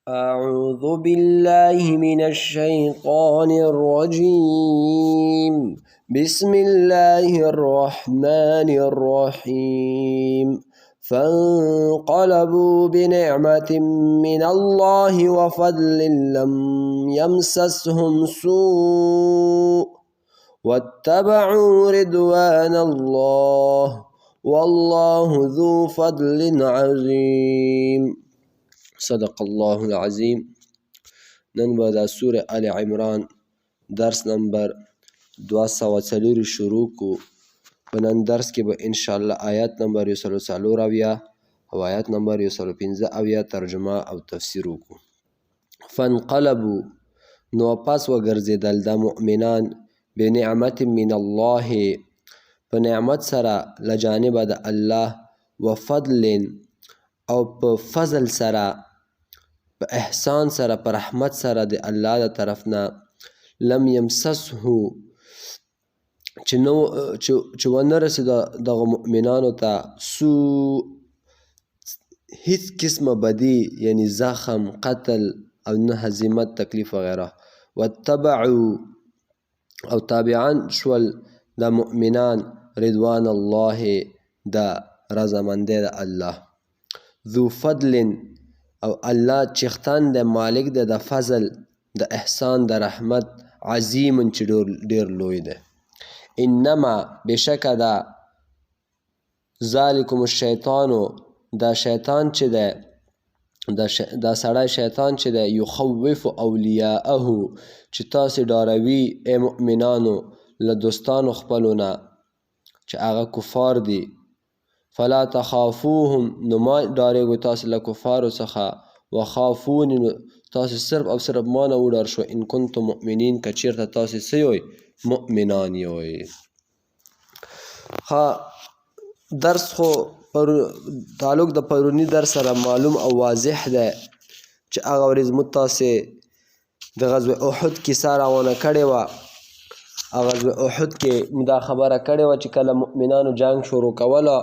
أعوذ بالله من الشيطان الرجيم. بسم الله الرحمن الرحيم. فانقلبوا بنعمة من الله وفضل لم يمسسهم سوء واتبعوا رضوان الله والله ذو فضل عظيم. صدق الله العظیم. نن به د سوره آل عمران درس نمبر 204 شروع کو. په نن درس کې به انشاءالله آیات نمبر 104 او آیات نمبر 115 ترجمه او تفسیر وکړو. فانقلبوا نو واپس وګرځېدل دا مؤمنان بنعمت من الله په نعمت سره له جانبه د الله وفضل او په فضل سره په احسان سره په رحمت سره د الله د طرف نه لم یمسسه چې ونه رسېده دغه مؤمنانو ته سوء هیڅ قسمه بدي یعنی زخم قتل او نه هزیمت تکلیف وغیره. واتبعوا او تابعان شول د مؤمنان رضوان الله د رضامندۍ د الله ذو فضل او الله چختان د مالک د فضل د احسان د رحمت عظیم چې ډیر لوی ده. انما بشکه دا ذالکم الشیطانو دا شیطان چې ده دا سړی شیطان چې ده یخوف اولیاءه چې تاسې ډاروي ای مؤمنانو له دوستانو خپلو نه چې هغه کفار دي. فلا تخافوهم نو ما ډارېږو تاسې له کفارو څخه وخافوني نو تاسې صرف او صرف ما نه وډار شو ان کنتم مؤمنین که چېرته تاسې څه یوئ مؤمنان یوئ. درس خو تعلق د پروني درس سره معلوم او واضح ده چې هغه ورځ موږ تاسې د غزوه احد کیسه روانه کړې وه. غزوه احد کې موږ دا خبره کړې وه چې کله مؤمنانو جنګ شروع کوله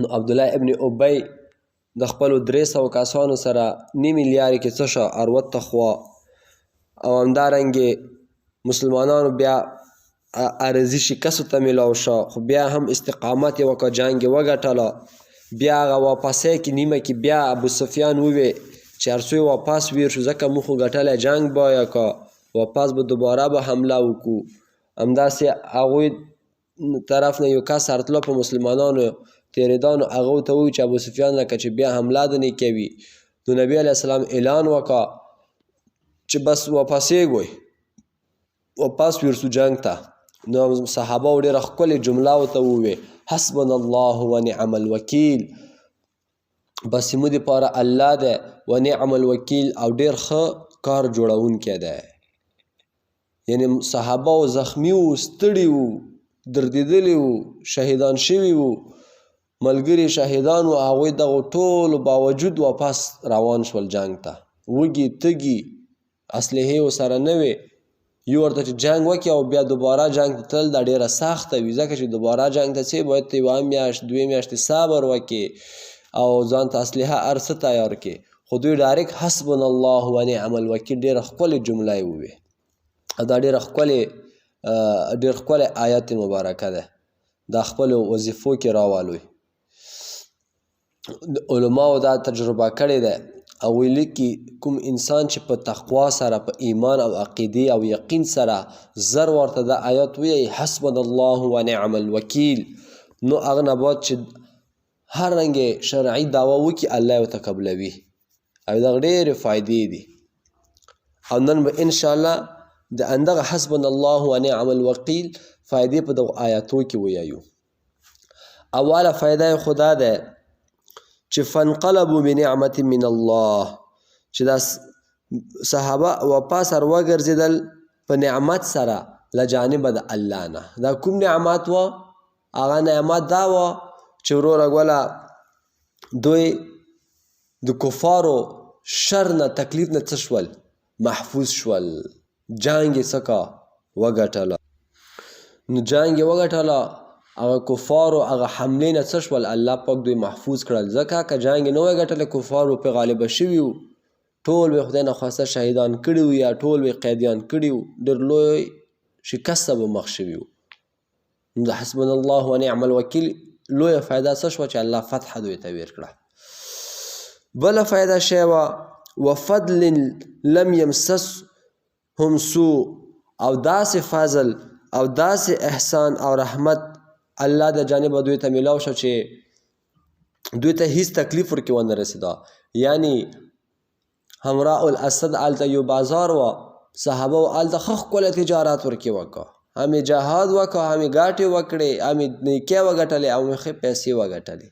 نو عبدالله ابن ابی د خپلو 300 کسانو سره نیمې لیارې کې څه شه اروت خوا او همدارنګې مسلمانانو بیا عرضي شکستو ته میلاو شه خو بیا هم استقامت یې وکړه جنګ یې وګټله. بیا هغه واپسۍ کې نیمه کې بیا ابوسفیان ووی چې هر څو واپس ویر شو ځکه موږ خو ګټلی جنګ باید که واپس به دوباره به حمله وکړو. همداسې هغوی طرف نه یو کس هرتله په مسلمانانو تیرېدانو هغه ورته ووایي چې ابوسفیان لکه چې بیا حمله دنې کوي نو نبي علیه السلام اعلان وکړه چې بس واپسېږئ واپس ورسو جنګ ته. نو صحابه ډېره ښکلې جمله ورته وویې حسبنا الله ونعم الوکیل بس زموږ دپاره الله دی ونعم الوکیل او ډېر ښه کار جوړونکی دی. یعنې صحابه و زخمي وو ستړي وو دردېدلي وو شهیدان شوي وو ملګري شهیدان وو هغوی دغو ټولو باوجود واپس روان شول جنګ ته وږي تږي اسلحې ورسره نه وې. یو ورته چې جنګ وکړي او بیا دوباره جنګ ته تلل دا ډېره سخته وي ځکه چې دوباره جنګ ته څې باید ته 1 میاشت 2 میاشتې صبر وکړي او ځان ته اسلحه هر څه تیار کړي. خو دوی ډایرکټ حسبنا الله ونعم الوکیل ډېره ښکلې جمله یې وویې او دا ډېر ښکلی آیت مبارکه ده. دا خپلو وظیفو کې راولوي. علماو دا تجربه کړې ده او ویلي کې کوم انسان چې په تقوا سره په ایمان او عقیدې او یقین سره زر ورته دا آیت ویایي حسبنا الله ونعم الوکیل نو هغه نه بعد چې هر رنګې شرعي دعوه وکړي الله یې ورته قبلوي او دغه ډېرې فایدې دي. او نن به انشاءالله د همدغه حسبنا الله ونعم الوکیل فایدې په دغو آیاتو کې ویایو. اوله فایده یې خو دا ده چې فانقلبوا بنعمت من الله چې دا صحابه واپس وګرځېدل په نعمت سره له جانبه د الله نه. دا کوم نعمت و؟ هغه نعمت دا و چې وروره ګوله دوی د کفارو شر نه تکلیف نه څه شول محفوظ شول. جنګ یې څه کا وګټله نو جنګ یې وګټله هغه کفارو هغه حملې نه څه شول الله پاک دوی محفوظ کړل ځکه که جنګ یې نه وای ګټلی کفارو پرې غالبه شوي وو ټول به خدای نه خواسته شهیدان کړي وو یا ټول به قیدیان کړي وو، ډېر لوی شکست ته به مخ شوي وو. نو د حسبنا الله ونعم الوکیل لویه فایده څه شوه چې الله فتح دوی ته ورکړه. بله فایده شی وه وفضل لم یمسسهم سوء، او داسې فضل او داسې احسان او رحمت الله د جانبه دوی ته میلاو شو چې دوی ته هیڅ تکلیف ورکې ونه رسېده. یعنی حمراء الاسد هلته یو بازار وه، صحابه و هلته ښه ښکلی تجارت ورکې وکړه، همې جهاد وکړه، همې ګاټې وکړې، همې نیکۍ وګټلې او همې ښې پیسې وګټلې.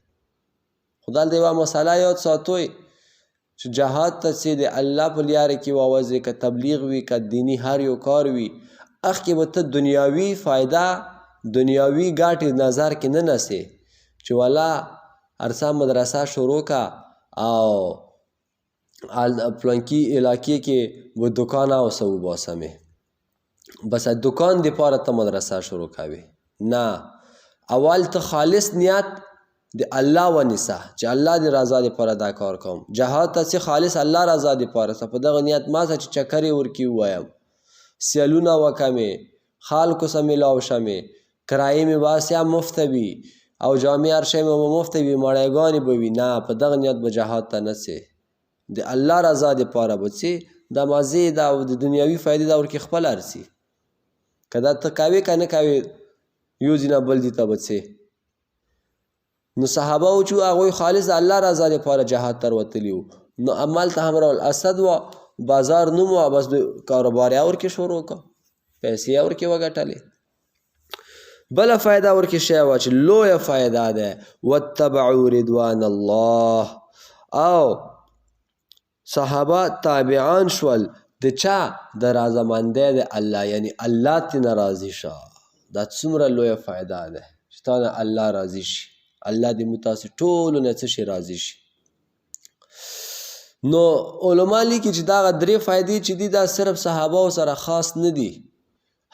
خو دلته یوه مسله یاد ساتئ چې جهاد ته چې د الله په لیاره کې ووځې، که تبلیغ وي که دیني هر یو کار وي، هغې به ته دنیاوي فایده دنیاوي ګټې نظر کې نه نسې چې والا هر څه مدرسه شروع که او پلانکي علاقې کې به دکان او څه وباسمې، بس دکان دپاره ته مدرسه شروع کوې. نه، اول ته خالص نیت د الله ونیسه چې الله د رضا دپاره دا کار کوم. جهاد ته چې خالص الله رضا دپاره ته په دغه نیت ما څه چې چکرې ورکړي ووایم، سیلونه وکمې، خلکو سره میلاو شمې، کرایې مې باسیا مفته وي او جامې هر شی مې مفته وي، مړیګانې به وي. نه، په دغه نیت به جهاد ته نه څې، د الله رضا دپاره به څې، دا مازې دا او د دنیاوي فایدې دا ورکې خپل ارسي. که دا ته کوې که نه کوې، یو ځای نه بل ځای ته به څې. نو صحابه و چې هغوی خالص د الله رضا دپاره جهاد ته وتلي وو. نو همالته حمراء الاسد وه، بازار نوم وه، بس د کاروبار یې ورکې شروع کړه، پیسې یې ورکې وګټلې. بله فایده ورکې شی وه چې لویه فایده ده، واتبعوا رضوان الله، او صحابه تابعان شول د چا؟ د رضامندۍ د الله، یعنی الله ترېنه راضي شه. دا څومره لویه فایده ده چې تا نه الله راضي شي، الله دې موږ تاسې ټولو نه څه شي راضي شي. نو علما لیکي چې دغه درې فایدې چې دي دا صرف صحابه سره خاص نه دي،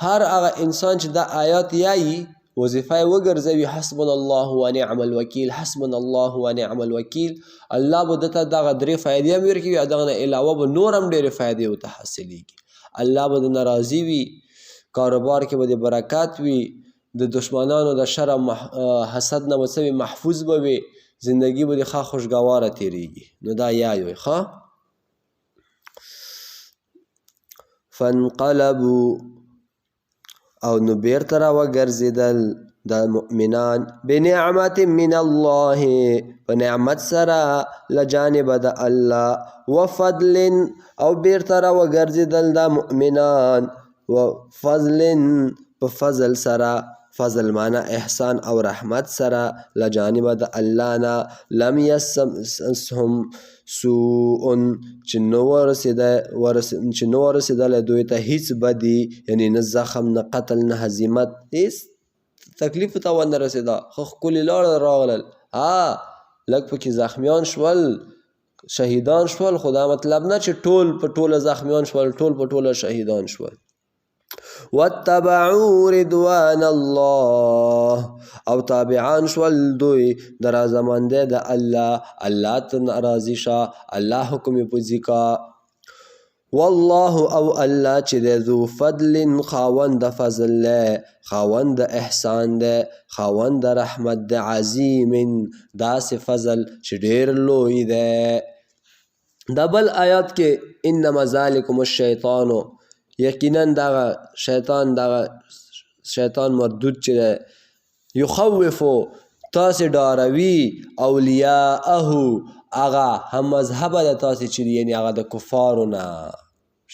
هر هغه انسان چې دا آیات یایي وظیفه یې وګرځوي حسبنا الله ونعم الوکیل، حسبنا الله ونعم الوکیل، الله به دته دغه درې فایدې هم ورکوي او دغه نه علاوه به نور هم ډېرې فایدې ورته حاصلېږي. الله به درنه راضي وي، کاروبار کې به د برکت وي، د دشمنانو د شر حسد نه به څه وي محفوظ به وي، زندگی به دې ښه خوشګواره تېرېږي. نو دا یایوي ښه. فانقلبوا، او نو بیرته راوګرځېدل دا مؤمنان بنعمت من الله، په نعمت سره له جانبه د الله، وفضل، او بیرته راوګرځېدل دا مؤمنان وفضل، په فضل سره، فضل معنا احسان او رحمت سره له جانبه د الله نه، لم یمسسهم سوء، چې نه ورسېدلی دوی ته هیڅ بدي، یعنی نه زخم نه قتل نه هزیمت، هیڅ تکلیف ته ونه رسېده، ښه ښکلې لاړه راغلل. لږ پکې زخمیان شول، شهیدان شول، خو دا مطلب نه چې ټول په ټوله زخمیان شول، ټول په ټوله شهیدان شول. واتبعوا رضوان الله، او تابعان شول دوی د رضامندۍ د الله، الله ته راضي شه، الله حکم یې پلي کا. والله، او الله چې دی ذو فضل، خاوند د فضل دی، خاوند د احسان دی، خاوند د رحمت دی، عظیم، داسې فضل چې ډېر لوی دی. دا بل آیات کې انما ذلکم الشیطانو، یقینا دغه شیطان مردود چې دی، یخوفو تاسې ډاروي، اولیاءه، هغه هم مذهبه د تاسې چې دی، یعنی هغه د کفارو نه.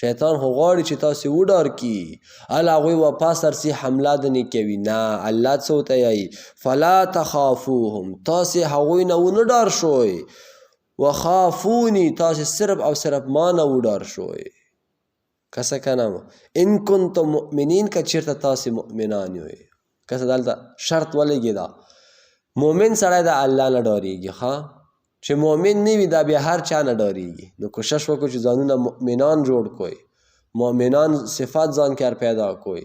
شیطان خو غواړي چې تاسې وډار کي، هغوی واپس ارسي حمله دنې کوي. نه، الله څه ورته یایي فلا تخافوهم، تاسې هغوی نه ونه ډار شوئ، وخافوني، تاسې صرف او صرف ما نه وډار شوئ. کسه کنه ان کنتم مؤمنین، که چېرته تاسې مؤمنان یوئ. کسه دلته شرط ولګېده، مؤمن سړی د الله نه ډارېږي. ښه، چې مؤمن نه وي دا بیا هر چا نه ډارېږي. نو کوشش وکړو چې ځانونه مؤمنان جوړ کړئ، مؤمنان صفات ځان کې پیدا کړئ،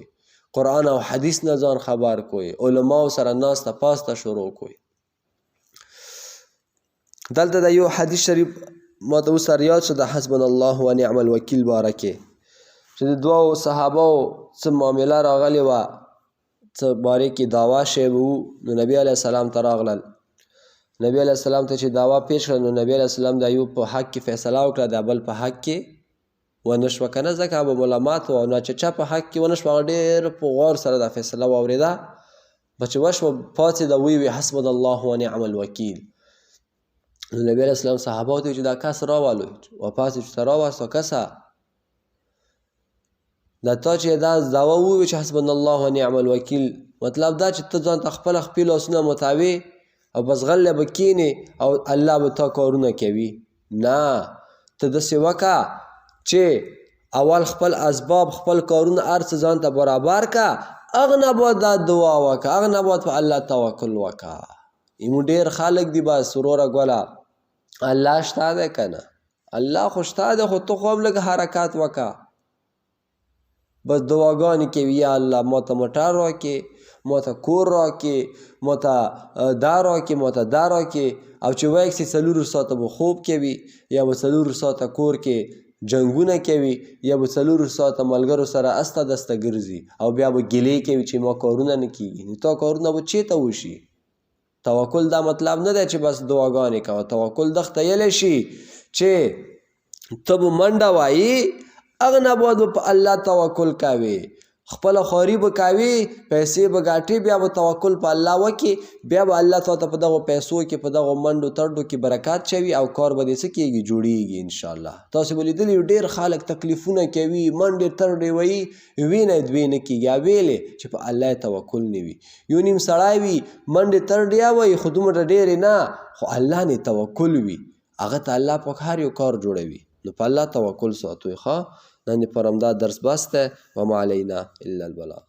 قرآن او حدیث نه ځان خبر کړئ، علماو سره ناسته پاسته شروع کړئ. دلته د یو حدیث شریف ما ته اوس سر یاد شو د حسبنا الله و نعم الوکیل باره کې چې د دوو صحابهو څه معامله راغلې وه څه باره کې دعوا شی به وو نو نبي علیه السلام ته راغلل نبي علیه السلام ته چې دعوا پیش کړه نو نبي علیه السلام د ایوب په حق کې فیصله وکړه د بل په حق کې ونه شوه که نه ځکه هغه به ملامات وه نو چې چا په حق کې ونه شوه هغه ډېر په غور سره دا فیصله واورېده به چې وشوه پاڅېده ویې حسبنا الله و نعم الوکیل نو نبي علیه السلام صحابهو ته ویل چې دا کس راولئ واپس چې ته راوستو کسه دا تا چې دا دعوه ووایي چې حسبنا الله و نعم الوکیل مطلب دا چې ته ځان ته خپله خپې لاسونه متاوې او بس غلی به کښېنې او الله به تا کارونه کوي نه ته داسې وکړه چې اول خپل اسباب خپل کارونه هر څه ځان ته برابر که هغه نه بعد دا دعا وکړه هغه نه بعد په الله توکل وکړه ایمو ډېر خلک دي بس وروره ګوله الله شته دی که نه الله خو شته دی خو ته خو هم لږ حرکات وکړه بس دعاګانې کوي یا الله ما ته موټر راکړې ما ته کور راکړې ما ته دا راکړې ما ته دا راکړې او چې وایي چې 4 ساعته به خوب کوي یا به 4 ساعته کور کې جنګونه کوي یا به 4 ساعته ملګرو سره استه دسته ګرځي او بیا به ګیلې کوي چې ما کارونه نه کېږي نو تا کارونه به چېرته وشي توکل دا مطلب نه دی چې بس دعاګانې کوه توکل دغه ته ویلی شي چې ته به منډه وایي هغه نه بعد به په الله توکل کوې خپله خواري به کوې پیسې به ګاټې بیا به توکل په الله وکړې بیا به الله تا ته په دغو پیسو کې په دغو منډو ترډو کې برکات شوي او کار به دې څه کېږي جوړېږي انشاءالله تاسې به لیدلي ډېر خلک تکلیفونه کوي منډې ترډې وایي وینه یې دوی نه کېږي ویلې چې په الله یې توکل نه وي یو نیم سړی وي منډې ترډې وایي خو دومره ډېرې نه خو الله نه توکل وي هغه ته الله پاک هر یو کار جوړوي نو په الله توکل ساتئ ښه نن دې پر همدا درس بس دی وما علینا الا البلاغ